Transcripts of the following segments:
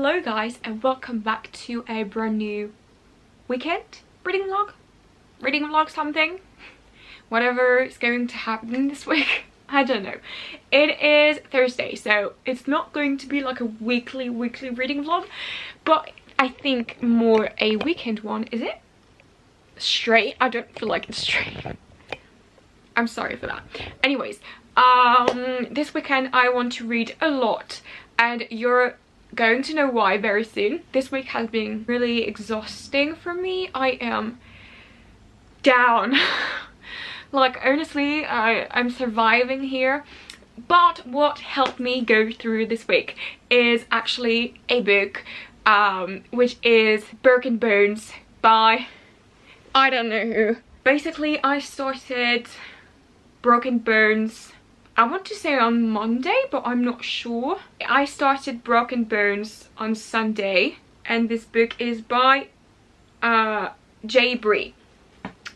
Hello guys, and welcome back to a brand new weekend reading vlog something, whatever is going to happen this week. I don't know. It is Thursday, so it's not going to be like a weekly reading vlog, but I think more a weekend one. Is it straight? I don't feel like it's straight. I'm sorry for that. Anyways, this weekend I want to read a lot, and you're going to know why very soon. This week has been really exhausting for me. I am down. Like, honestly, I'm surviving here. But what helped me go through this week is actually a book, which is Broken Bones by I don't know who. Basically, I started Broken Bones, I want to say on Monday, but I'm not sure. I started Broken Bones on Sunday, and this book is by J Bree.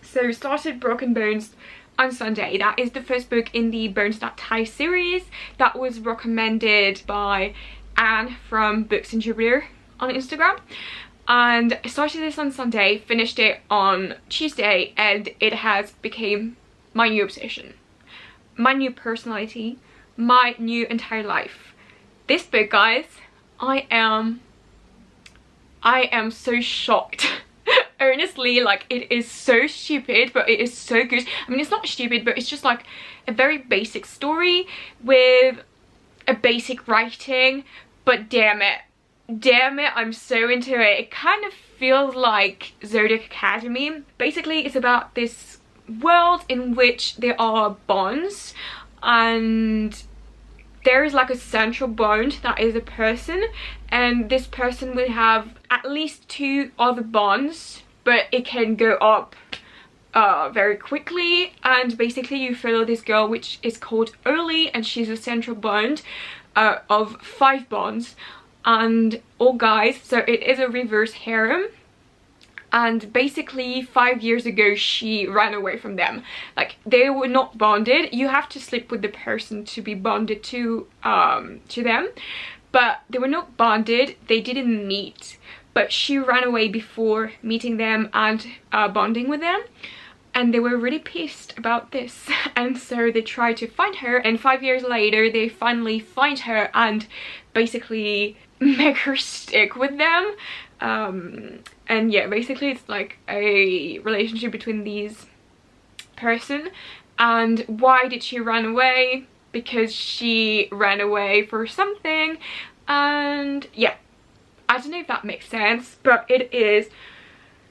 So started Broken Bones on Sunday. That is the first book in the Bones That Tie series that was recommended by Anne from Books and Jupiter on Instagram. And I started this on Sunday, finished it on Tuesday, and it has become my new obsession, my new personality, my new entire life. This book, guys, I am so shocked. Honestly, like, it is so stupid, but it is so good. I mean, it's not stupid, but it's just like a very basic story with a basic writing, but damn it, I'm so into it. It kind of feels like Zodiac Academy. Basically, it's about this world in which there are bonds, and there is like a central bond that is a person, and this person will have at least 2 other bonds, but it can go up very quickly. And basically you follow this girl, which is called Early, and she's a central bond of 5 bonds, and all guys, so it is a reverse harem. And basically 5 years ago she ran away from them. Like, they were not bonded. You have to sleep with the person to be bonded to them, but they were not bonded. They didn't meet, but she ran away before meeting them and bonding with them, and they were really pissed about this. And so they tried to find her, and 5 years later they finally find her and basically make her stick with them. And yeah, basically it's like a relationship between these person. And why did she run away? Because she ran away for something. And yeah, I don't know if that makes sense, but it is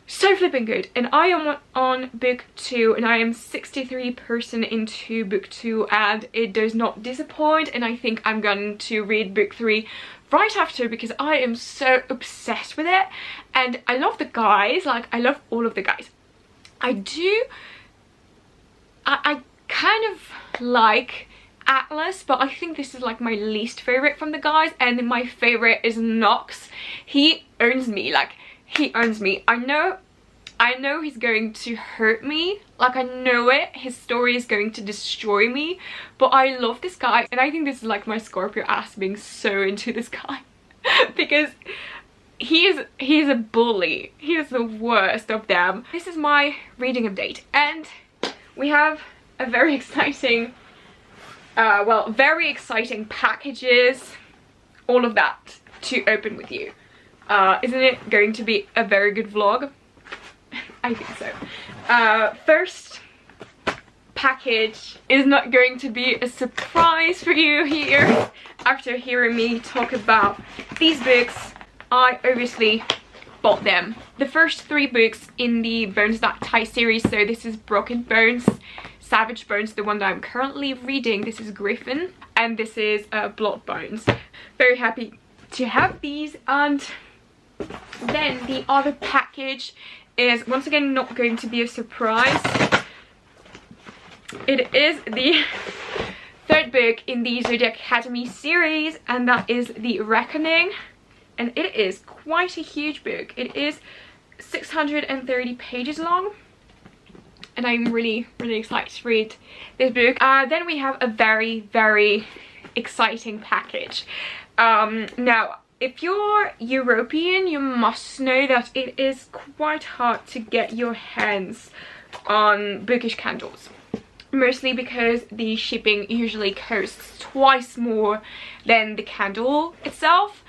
so flipping good. And I am on book 2, and I am 63% into book 2, and it does not disappoint. And I think I'm going to read book 3 right after, because I am so obsessed with it. And I love the guys, like, I love all of the guys. I kind of like Atlas, but I think this is like my least favorite from the guys, and my favorite is Nox. He owns me, like, he owns me. I know he's going to hurt me, like, I know it. His story is going to destroy me, but I love this guy. And I think this is like my Scorpio ass being so into this guy because he's a bully. He is the worst of them. This is my reading update, and we have a very exciting very exciting packages, all of that to open with you. Isn't it going to be a very good vlog? I think so. First package is not going to be a surprise for you here. After hearing me talk about these books, I obviously bought them. The first 3 books in the Bones That Tie series, so this is Broken Bones, Savage Bones, the one that I'm currently reading, this is Griffin, and this is Blood Bones. Very happy to have these. And then the other package is once again not going to be a surprise. It is the 3rd book in the Zodiac Academy series, and that is The Reckoning. And it is quite a huge book. It is 630 pages long, and I'm really excited to read this book. Then we have a very exciting package. Now if you're European, you must know that it is quite hard to get your hands on bookish candles. Mostly because the shipping usually costs twice more than the candle itself.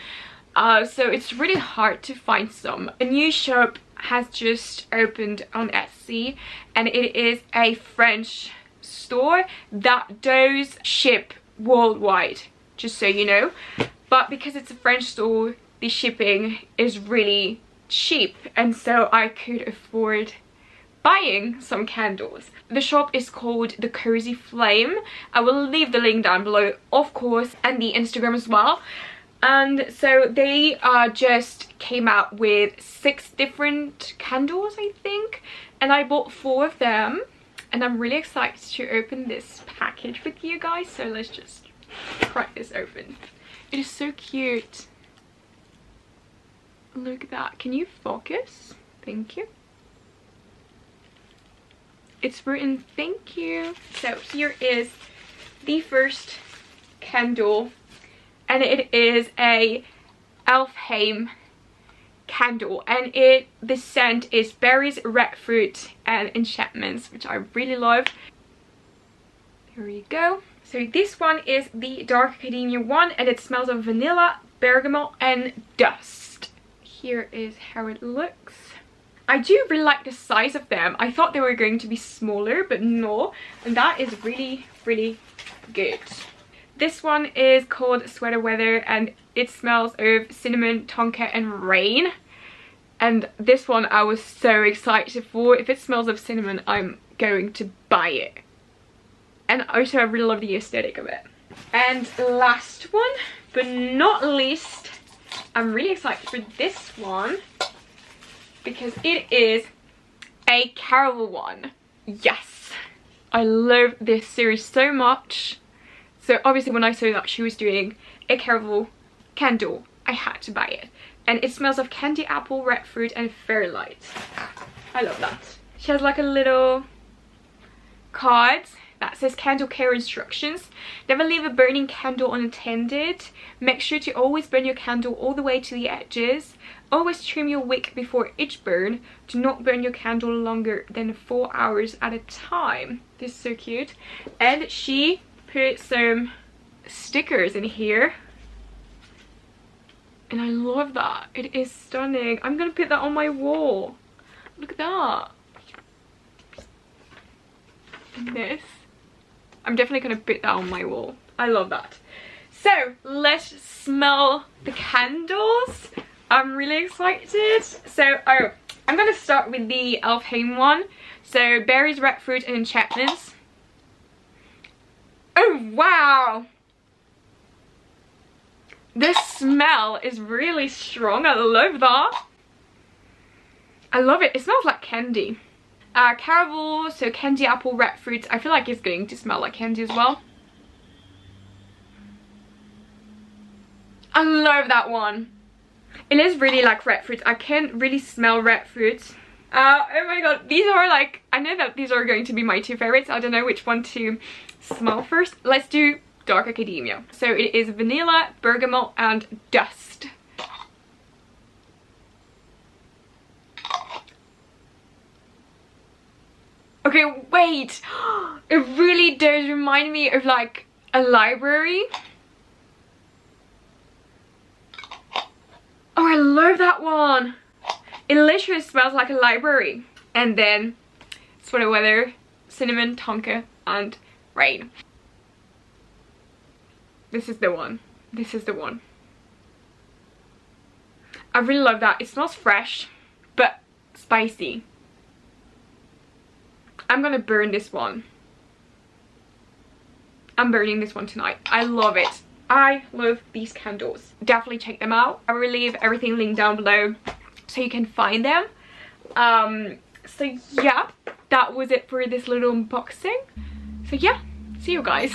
So it's really hard to find some. A new shop has just opened on Etsy, and it is a French store that does ship worldwide, just so you know. But because it's a French store, the shipping is really cheap, and so I could afford buying some candles. The shop is called the Cozy Flame. I will leave the link down below, of course, and the Instagram as well. And so they just came out with 6 different candles, I think, and I bought 4 of them, and I'm really excited to open this package with you guys. So let's just crack this open. It is so cute. Look at that. Can you focus? Thank you. It's written thank you. So here is the first candle, and it is a Elfheim candle, and the scent is berries, red fruit and enchantments, which I really love. Here you go. So this one is the Dark Academia one, and it smells of vanilla, bergamot and dust. Here is how it looks. I do really like the size of them. I thought they were going to be smaller, but no, and that is really, really good. This one is called Sweater Weather, and it smells of cinnamon, tonka and rain. And this one I was so excited for. If it smells of cinnamon, I'm going to buy it. And also I really love the aesthetic of it. And last one, but not least, I'm really excited for this one, because it is a Caravel one. Yes, I love this series so much. So obviously when I saw that she was doing a Caravel candle, I had to buy it. And it smells of candy apple, red fruit and fairylight. I love that. She has like a little card that says candle care instructions. Never leave a burning candle unattended. Make sure to always burn your candle all the way to the edges. Always trim your wick before each burn. Do not burn your candle longer than 4 hours at a time. This is so cute. And she put some stickers in here. And I love that. It is stunning. I'm gonna put that on my wall. Look at that. And this. I'm definitely gonna put that on my wall. I love that. So let's smell the candles. I'm really excited. So I'm gonna start with the Elfheim one. So berries, red fruit and enchantments. Oh wow, the smell is really strong. I love that. I love it. It smells like candy. Caravel, so candy apple, red fruit. I feel like it's going to smell like candy as well. I love that one. It is really like red fruit. I can really smell red fruit. Oh my god, these are like, I know that these are going to be my 2 favorites. I don't know which one to smell first. Let's do Dark Academia. So it is vanilla, bergamot and dust. Okay, wait. It really does remind me of like a library. Oh, I love that one. It literally smells like a library. And then Sweater Weather, cinnamon, tonka and rain. This is the one. This is the one. I really love that. It smells fresh but spicy. I'm gonna burn this one. I'm burning this one tonight. I love it. I love these candles. Definitely check them out. I will leave everything linked down below so you can find them. So yeah, that was it for this little unboxing. So yeah, see you guys.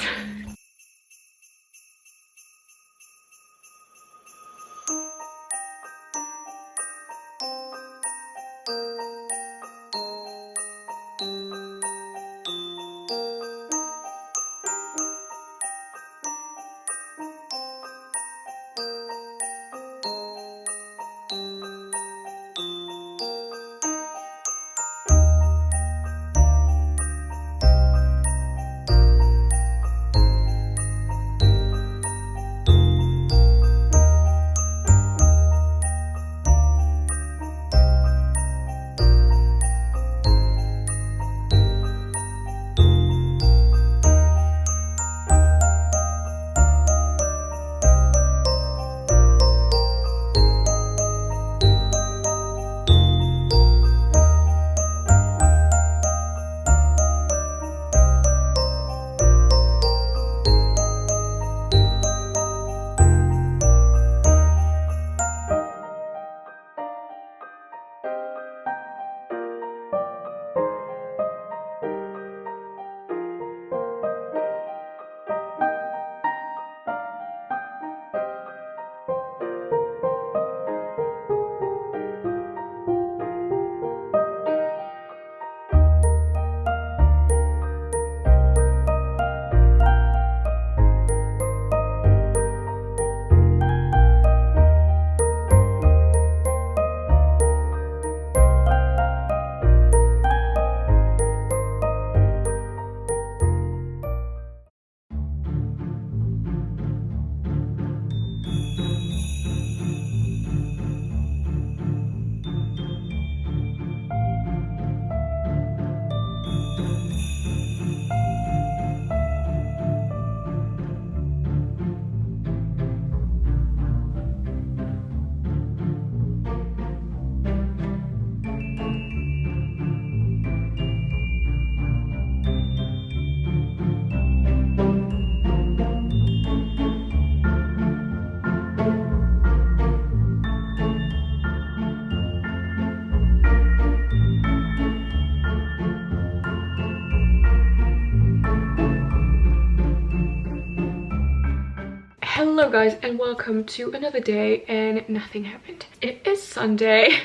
Hello guys and welcome to another day and nothing happened. It is Sunday.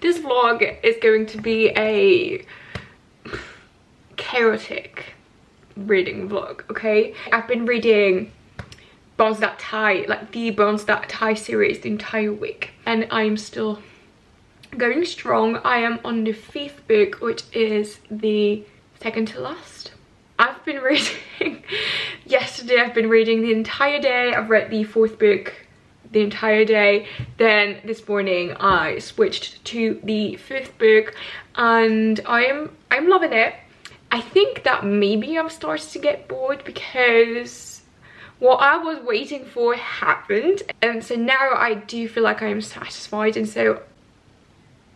This vlog is going to be a chaotic reading vlog, okay? I've been reading Bonds That Tie, like the Bonds That Tie series the entire week, and I'm still going strong. I am on the 5th book, which is the second to last. I've been reading yesterday. I've been reading the entire day. I've read the 4th book the entire day. Then this morning I switched to the 5th book and I'm loving it. I think that maybe I'm starting to get bored because what I was waiting for happened, and so now I do feel like I am satisfied, and so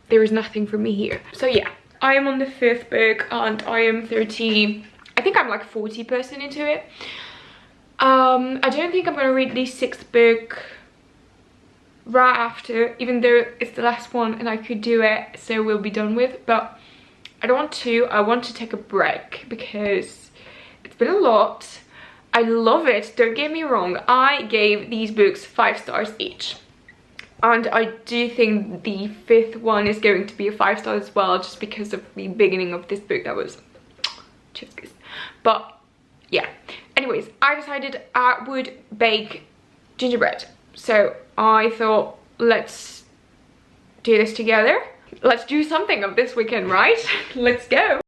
there is nothing for me here. So yeah, I am on the 5th book and I am 30. I think I'm like 40% into it. I don't think I'm gonna read the 6th book right after, even though it's the last one and I could do it, so we'll be done with, but I don't want to. I want to take a break because it's been a lot. I love it, don't get me wrong. I gave these books 5 stars each, and I do think the 5th one is going to be a 5 star as well, just because of the beginning of this book that was chef's kiss. But yeah, anyways, I decided I would bake gingerbread, so I thought, let's do this together. Let's do something of this weekend, right? Let's go.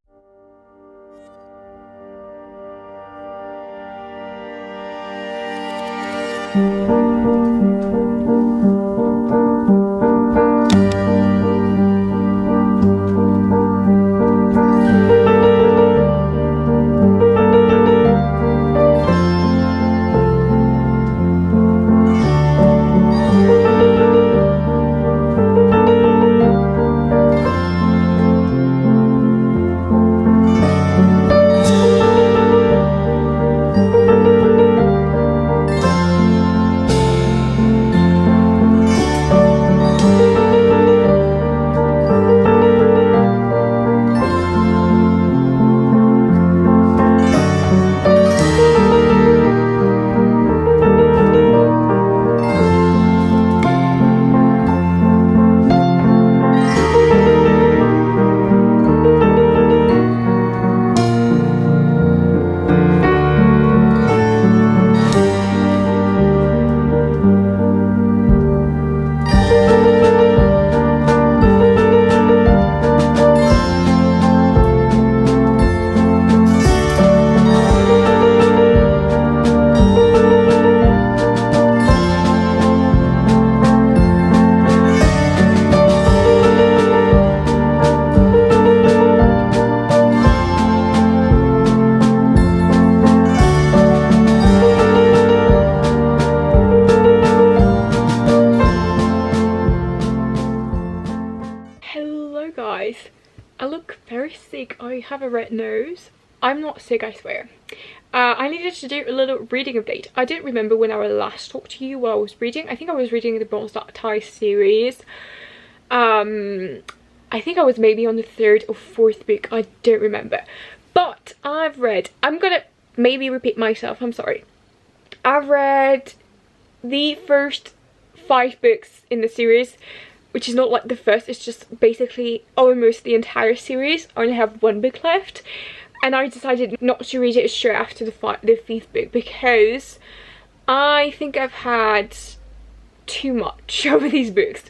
I look very sick. I have a red nose. I'm not sick, I swear. I needed to do a little reading update. I didn't remember when I last talked to you what I was reading. I think I was reading the Bonds That Tie series. I think I was maybe on the 3rd or 4th book. I don't remember. But I've read, I'm gonna maybe repeat myself, I'm sorry. I've read the first 5 books in the series, which is not like the first, it's just basically almost the entire series. I only have 1 book left, and I decided not to read it straight after the 5th book because I think I've had too much over these books.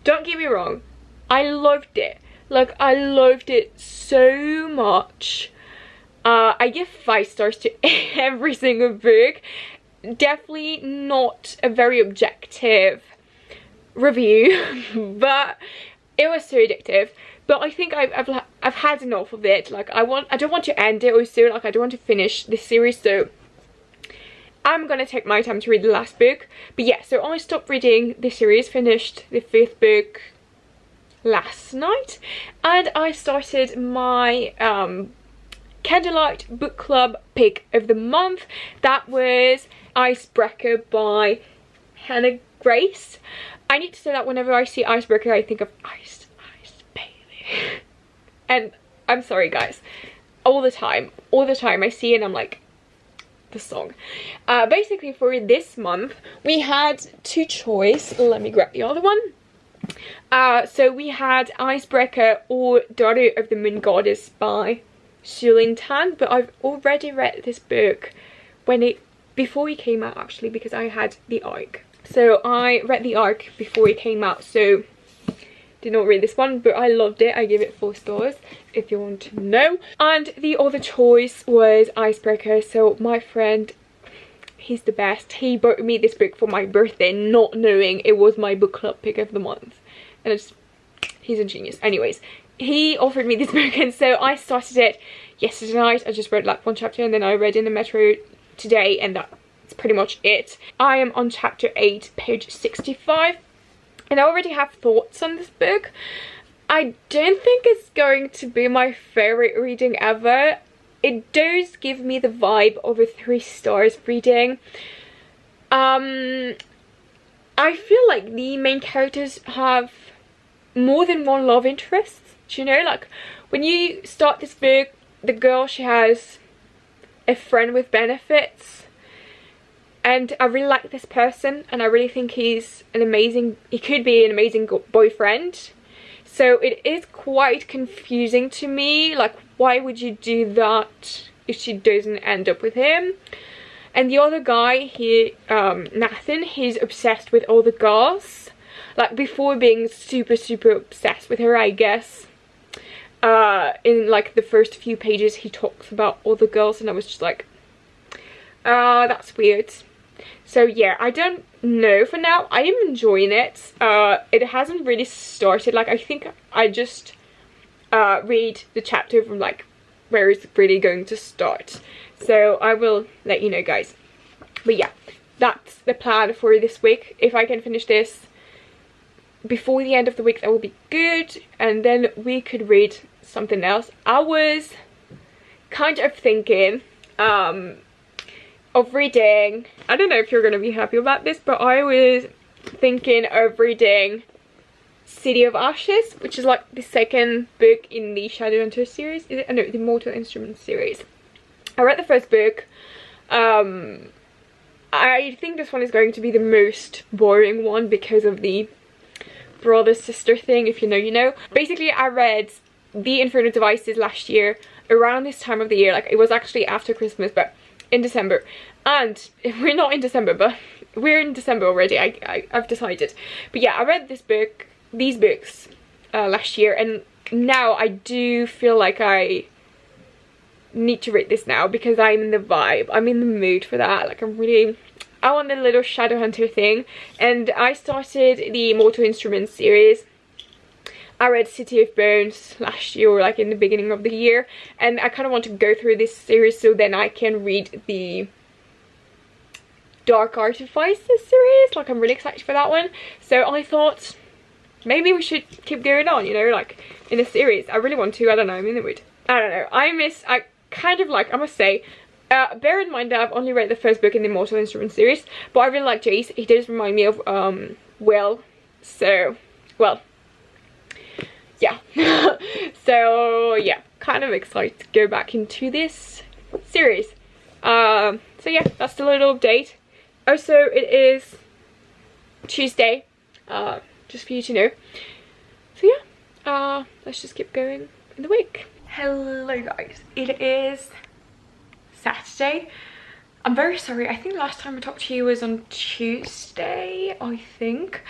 Don't get me wrong, I loved it. Like, I loved it so much. I give 5 stars to every single book. Definitely not a very objective review, but it was so addictive. But I think I've had enough of it. Like, I don't want to end it also. Like, I don't want to finish this series, so I'm gonna take my time to read the last book. But yeah, so I stopped reading this series, finished the 5th book last night, and I started my candlelight book club pick of the month. That was Icebreaker by Hannah Grace. I need to say that whenever I see Icebreaker, I think of ice baby. And I'm sorry guys, all the time I see it and I'm like, the song. Basically for this month we had two choice. Let me grab the other one. So we had Icebreaker or Daughter of the Moon Goddess by Shulin Tan, but I've already read this book before it came out, actually, because I had the ARC. So I read the ARC before it came out, so did not read this one, but I loved it. I gave it 4 stars if you want to know. And the other choice was Icebreaker. So my friend, he's the best. He bought me this book for my birthday, not knowing it was my book club pick of the month. And he's a genius. Anyways, he offered me this book, and so I started it yesterday night. I just read like 1 chapter, and then I read in the metro today, and that's pretty much it. I am on chapter 8, page 65, and I already have thoughts on this book. I don't think it's going to be my favorite reading ever. It does give me the vibe of a 3 stars reading. I feel like the main characters have more than one love interest. Do you know, like when you start this book, the girl, she has a friend with benefits, and I really like this person, and I really think he could be an amazing boyfriend. So it is quite confusing to me, like why would you do that if she doesn't end up with him? And the other guy, Nathan, he's obsessed with all the girls, like before being super obsessed with her, I guess. In like the first few pages he talks about all the girls, and I was just like, that's weird. So yeah, I don't know for now. I am enjoying it. It hasn't really started. Like I think I just read the chapter from like where it's really going to start. So I will let you know, guys. But yeah, that's the plan for this week. If I can finish this before the end of the week, that will be good, and then we could read something else. I was kind of thinking of reading, I don't know if you're gonna be happy about this, but I was thinking of reading City of Ashes, which is like the second book in the Shadowhunter series. Is it? No, the Mortal Instruments series. I read the first book. I think this one is going to be the most boring one because of the brother-sister thing. If you know, you know. Basically, I read The Infernal Devices last year around this time of the year. Like it was actually after Christmas, but in December. And we're not in December, but we're in December already. I've decided. But yeah, I read these books last year, and now I do feel like I need to read this now because I'm in the vibe. I'm in the mood for that. Like I want the little Shadowhunter thing. And I started the Mortal Instruments series. I read City of Bones last year, or like in the beginning of the year, and I kind of want to go through this series so then I can read the Dark Artifices series. Like I'm really excited for that one. So I thought maybe we should keep going on, you know, like in a series. I really want to. I don't know, I'm in the mood. I don't know. I kind of like, I must say, bear in mind that I've only read the first book in the Mortal Instruments series, but I really like Jace. He does remind me of Will. So, well, yeah. So yeah, kind of excited to go back into this series. So yeah, that's the little update. Also, it is Tuesday, just for you to know. So yeah, let's just keep going in the week. Hello guys, it is Saturday. I'm very sorry, I think last time I talked to you was on Tuesday, I think.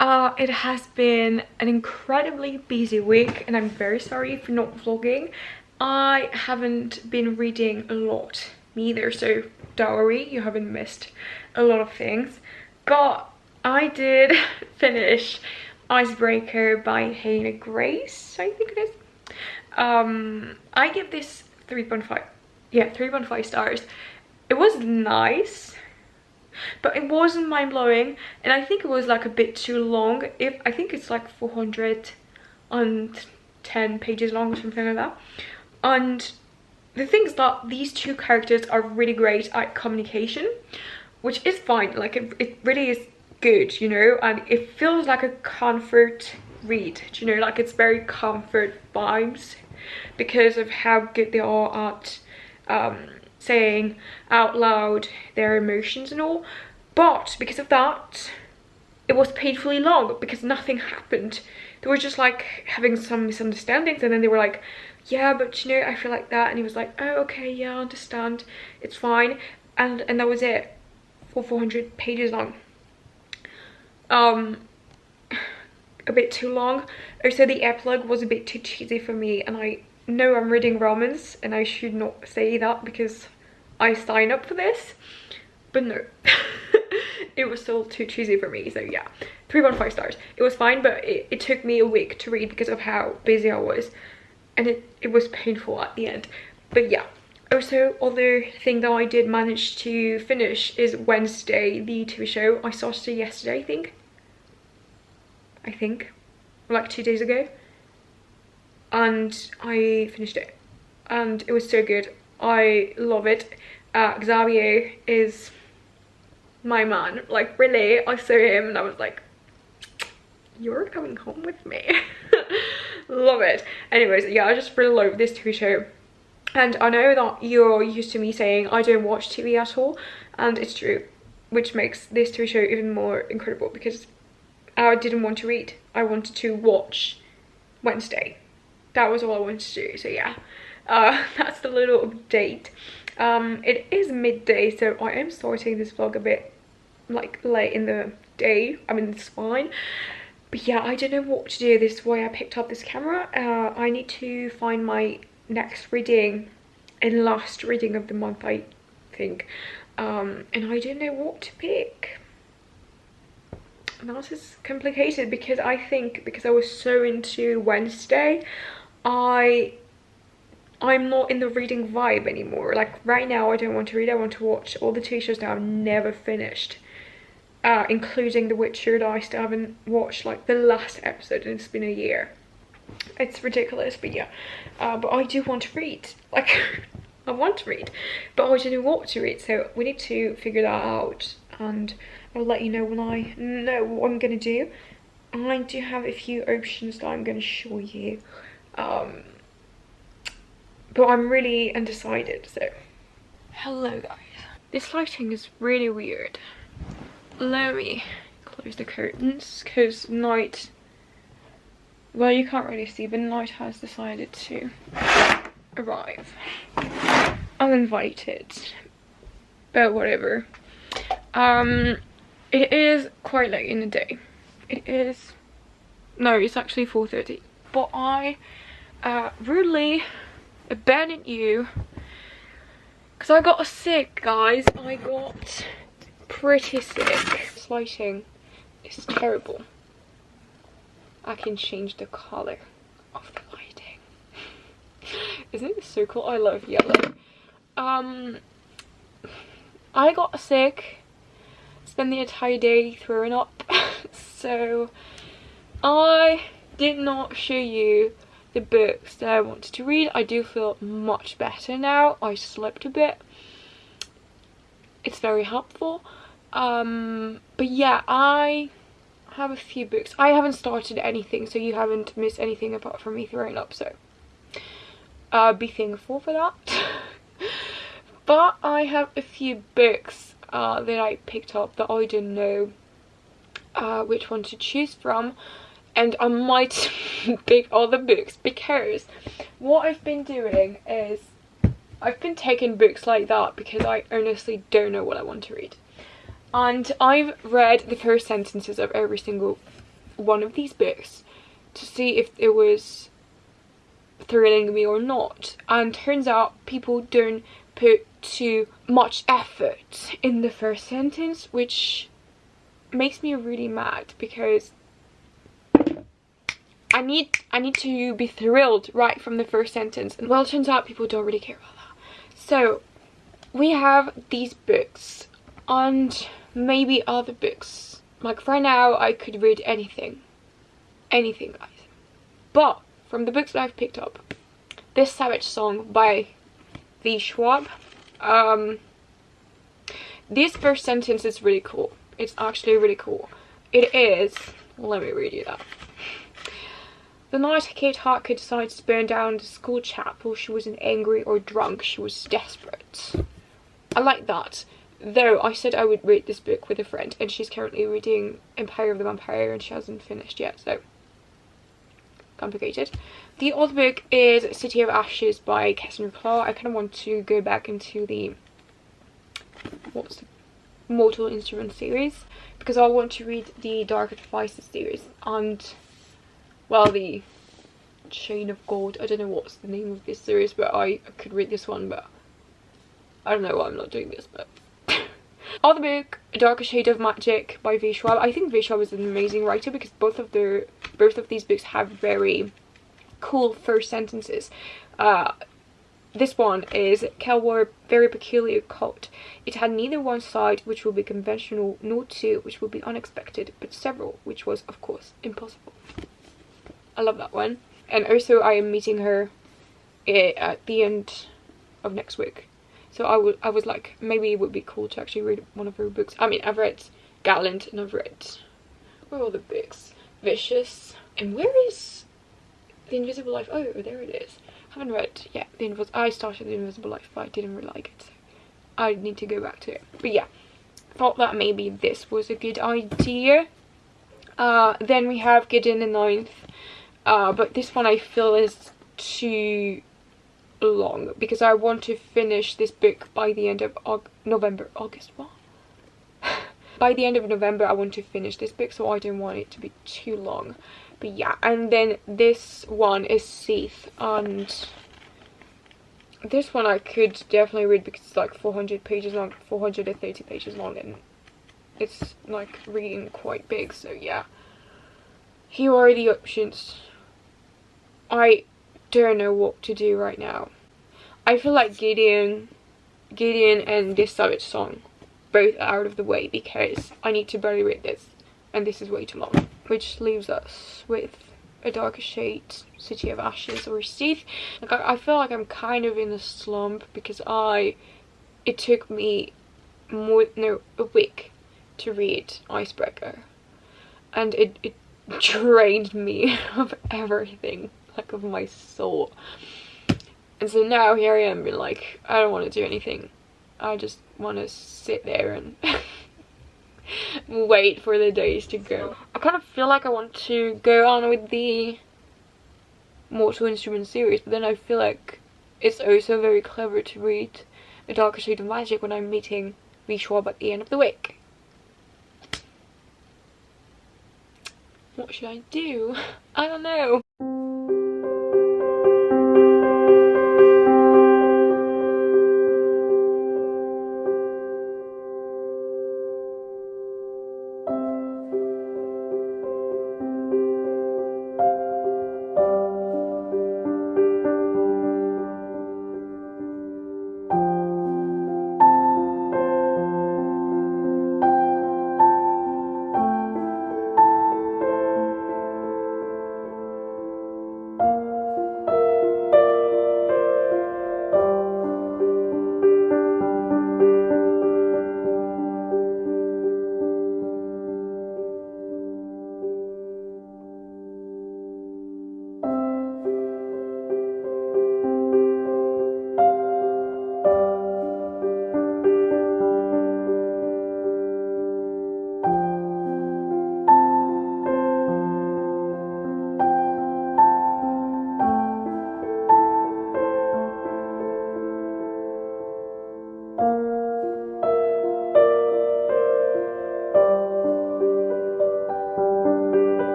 It has been an incredibly busy week, and I'm very sorry for not vlogging. I haven't been reading a lot neither, so don't worry, you haven't missed a lot of things. But I did finish Icebreaker by Hannah Grace, I think it is. I give this 3.5. Yeah, 3.5 stars. It was nice, but it wasn't mind-blowing, and I think it was like a bit too long. I think it's like 410 pages long or something like that. And the thing is that these two characters are really great at communication, which is fine. Like it really is good, you know, and it feels like a comfort read, you know, like it's very comfort vibes because of how good they are at saying out loud their emotions and all. But because of that, it was painfully long because nothing happened. They were just like having some misunderstandings, and then they were like, yeah, but you know, I feel like that. And he was like, oh, okay, yeah, I understand, it's fine. And that was it for 400 pages long. A bit too long. Also, the epilogue was a bit too cheesy for me, and I know I'm reading romance and I should not say that because I sign up for this, but no. It was still too cheesy for me, so yeah, 3.5 stars. It was fine, but it took me a week to read because of how busy I was, and it was painful at the end. But yeah, also other thing that I did manage to finish is Wednesday, the TV show. I started it yesterday, I think like 2 days ago, and I finished it and it was so good. I love it. Xavier is my man, like really. I saw him and I was like, you're coming home with me. Love it. Anyways, yeah, I just really love this TV show, and I know that you're used to me saying I don't watch TV at all, and it's true, which makes this TV show even more incredible because I didn't want to read. I wanted to watch Wednesday. That was all I wanted to do. So yeah, that's the little update. It is midday, so I am starting this vlog a bit like late in the day. I mean, it's fine. But yeah, I don't know what to do. This is why I picked up this camera. I need to find my next reading and last reading of the month, I think. And I don't know what to pick. That is complicated because I think because I was so into Wednesday, I'm not in the reading vibe anymore. Like right now I don't want to read. I want to watch all the TV shows that I've never finished, including The Witcher that I still haven't watched like the last episode, and it's been a year. It's ridiculous, but yeah. But I do want to read. Like I want to read, but I don't know what to read, so we need to figure that out, and I'll let you know when I know what I'm gonna do. I do have a few options that I'm gonna show you, but I'm really undecided. So hello guys, this lighting is really weird. Let me close the curtains because night, well, you can't really see, but night has decided to arrive uninvited, but whatever. It is quite late in the day. It is, no, it's actually 4:30, but I rudely abandoned you because I got sick, guys. I got pretty sick. This lighting is terrible. I can change the color of the lighting. Isn't it so cool? I love yellow. I got sick, spent the entire day throwing up, so I did not show you the books that I wanted to read. I do feel much better now. I slept a bit. It's very helpful. But yeah, I have a few books. I haven't started anything, so you haven't missed anything apart from me throwing up, so be thankful for that. But I have a few books that I picked up that I didn't know which one to choose from, and I might pick other books because what I've been doing is I've been taking books like that because I honestly don't know what I want to read, and I've read the first sentences of every single one of these books to see if it was thrilling me or not, and turns out people don't put too much effort in the first sentence, which makes me really mad because I need to be thrilled right from the first sentence, and well, it turns out people don't really care about that. So we have these books and maybe other books. Like right now I could read anything guys, but from the books that I've picked up, this Savage Song by V. Schwab, this first sentence is really cool. It's actually really cool. It is, let me read you that. The night Kate Harker decided to burn down the school chapel, she wasn't angry or drunk, she was desperate. I like that. Though I said I would read this book with a friend, and she's currently reading Empire of the Vampire and she hasn't finished yet, so complicated. The other book is City of Ashes by Cassandra Clare. I kind of want to go back into the Mortal Instruments series, because I want to read the Dark Advices series and, well, the Chain of Gold. I don't know what's the name of this series, but I could read this one, but I don't know why I'm not doing this. But other book, A Darker Shade of Magic by V. Schwab. I think V. Schwab is an amazing writer because both of these books have very cool first sentences. This one is Cal wore a very peculiar coat. It had neither one side, which would be conventional, nor two, which would be unexpected, but several, which was, of course, impossible. I love that one. And also, I am meeting her at the end of next week. So I was like, maybe it would be cool to actually read one of her books. I mean, I've read Gallant, and I've read, where are all the books? Vicious. And where is The Invisible Life? Oh, there it is. I haven't read yet. I started The Invisible Life, but I didn't really like it, so I need to go back to it. But yeah, thought that maybe this was a good idea. Then we have Gideon the Ninth, but this one I feel is too long because I want to finish this book by the end of August. What? By the end of November, I want to finish this book, so I don't want it to be too long. But yeah, and then this one is Seath, and this one I could definitely read because it's like 400 pages long, 430 pages long, and it's like reading quite big, so yeah. Here are the options. I don't know what to do right now. I feel like Gideon and this Savage Song both out of the way because I need to barely read this, and this is way too long. Which leaves us with A Darker Shade, City of Ashes, or Seath. Like, I feel like I'm kind of in a slump because it took me a week to read Icebreaker, and it drained me of everything, like of my soul. And so now here I am, being like, I don't want to do anything. I just want to sit there and wait for the days to go. I kind of feel like I want to go on with the Mortal Instruments series, but then I feel like it's also very clever to read A Darker Shade of Magic when I'm meeting V. Schwab at the end of the week. What should I do? I don't know.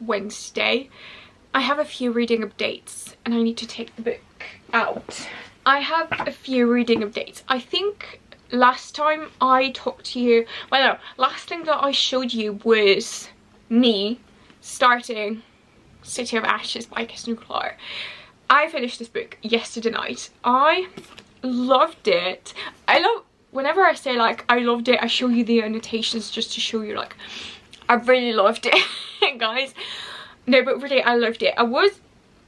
Wednesday. I have a few reading updates and I need to take the book out. I have a few reading updates. I think last time I talked to you, well no, last thing that I showed you was me starting City of Ashes by Cassandra Clare. I finished this book yesterday night. I loved it. Whenever I say like I loved it, I show you the annotations just to show you like I really loved it. Guys, no, but really I loved it. I was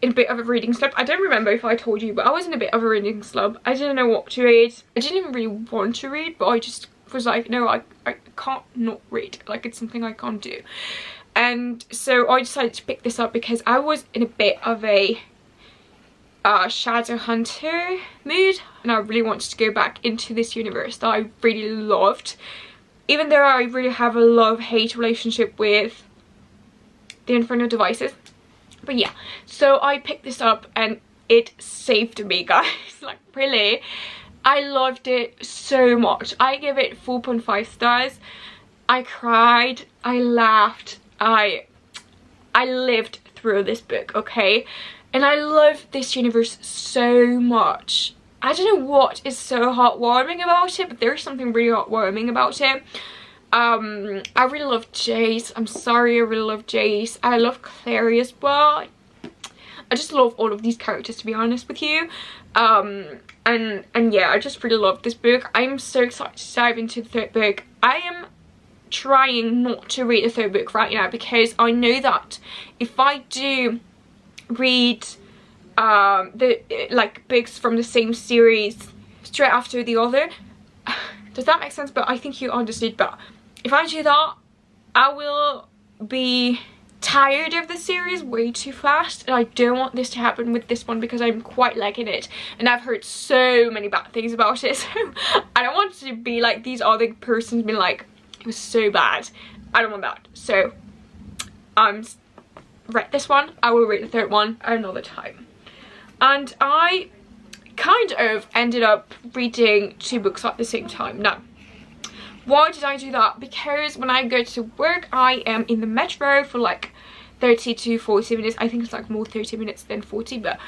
in a bit of a reading slump. I don't remember if I told you, but I was in a bit of a reading slump. I didn't know what to read. I didn't even really want to read, but I just was like, no, I can't not read. Like, it's something I can't do. And so I decided to pick this up because I was in a bit of a shadow hunter mood, and I really wanted to go back into this universe that I really loved, even though I really have a love-hate relationship with the Infernal Devices. But yeah, so I picked this up and it saved me, guys. Like, really, I loved it so much. I give it 4.5 stars. I cried, I laughed, I lived through this book, okay? And I love this universe so much. I don't know what is so heartwarming about it, but there's something really heartwarming about it. I really love Jace. I'm sorry, I really love Jace. I love Clare as well. I just love all of these characters, to be honest with you. And yeah, I just really love this book. I'm so excited to dive into the third book. I am trying not to read the third book right now because I know that if I do read the books from the same series straight after the other, does that make sense? But I think you understood. But if I do that, I will be tired of the series way too fast, and I don't want this to happen with this one because I'm quite liking it and I've heard so many bad things about it. So I don't want to be like these other persons being like, it was so bad. I don't want that. So read this one. I will read the third one another time. And I kind of ended up reading 2 books at the same time. Now, why did I do that? Because when I go to work, I am in the metro for like 30 to 40 minutes. I think it's like more 30 minutes than 40, but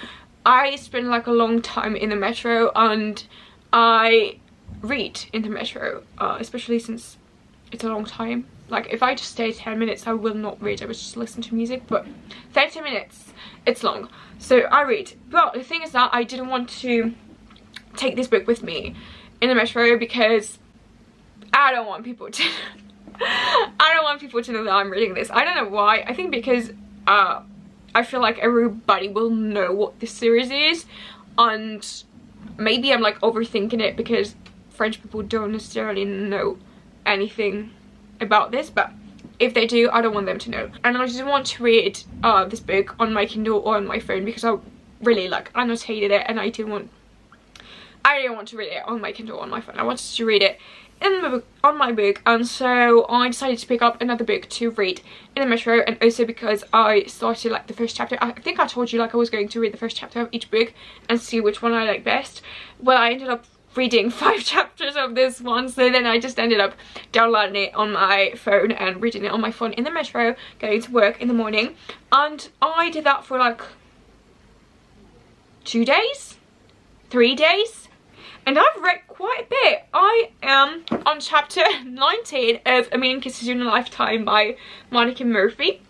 I spend like a long time in the metro and I read in the metro, especially since it's a long time. Like, if I just stay 10 minutes, I will not read. I would just listen to music, but 30 minutes, it's long. So I read. But the thing is that I didn't want to take this book with me in the metro because I don't want people to I don't want people to know that I'm reading this. I don't know why. I think because I feel like everybody will know what this series is, and maybe I'm like overthinking it because French people don't necessarily know anything about this, but if they do, I don't want them to know. And I didn't want to read this book on my Kindle or on my phone because I really like annotated it, and I didn't want to read it on my Kindle or on my phone. I wanted to read it on my book, and so I decided to pick up another book to read in the metro. And also because I started like the first chapter. I think I told you like I was going to read the first chapter of each book and see which one I like best. Well, I ended up reading 5 chapters of this one, so then I just ended up downloading it on my phone and reading it on my phone in the metro going to work in the morning. And I did that for like 2 days, 3 days, and I've read quite a bit. I am on chapter 19 of A Million Kisses in a Lifetime by Monica Murphy.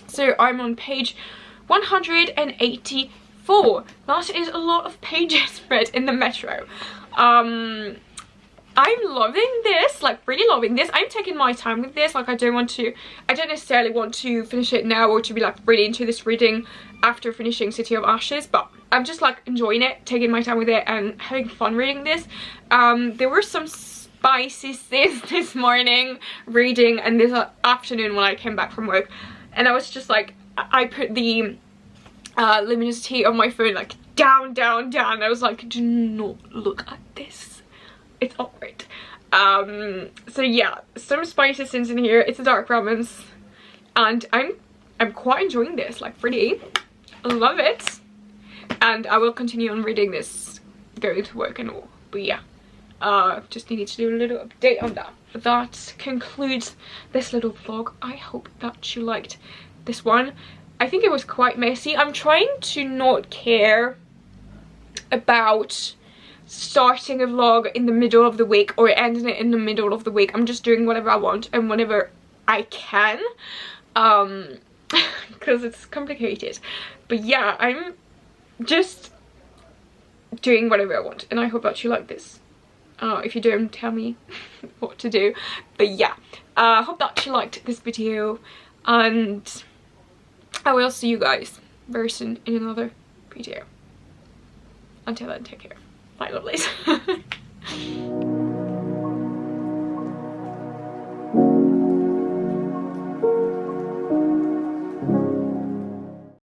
So I'm on page 184. That is a lot of pages read in the metro. I'm loving this, like really loving this. I'm taking my time with this. Like, I don't necessarily want to finish it now or to be like really into this reading after finishing City of Ashes, but I'm just like enjoying it, taking my time with it and having fun reading this. There were some spicy things this morning reading and this afternoon when I came back from work, and I was just like, I put the luminosity on my phone like down. I was like, do not look at this, it's awkward. So yeah, some spicy scenes in here. It's a dark romance and I'm quite enjoying this, like really love it, and I will continue on reading this going to work and all. But yeah, just needed to do a little update on that. That concludes this little vlog. I hope that you liked this one. I think it was quite messy. I'm trying to not care about starting a vlog in the middle of the week or ending it in the middle of the week. I'm just doing whatever I want and whenever I can, because it's complicated. But yeah, I'm just doing whatever I want, and I hope that you like this. If you don't, tell me what to do. But yeah, I hope that you liked this video, and I will see you guys very soon in another video. Until then, take care. Bye, lovelies.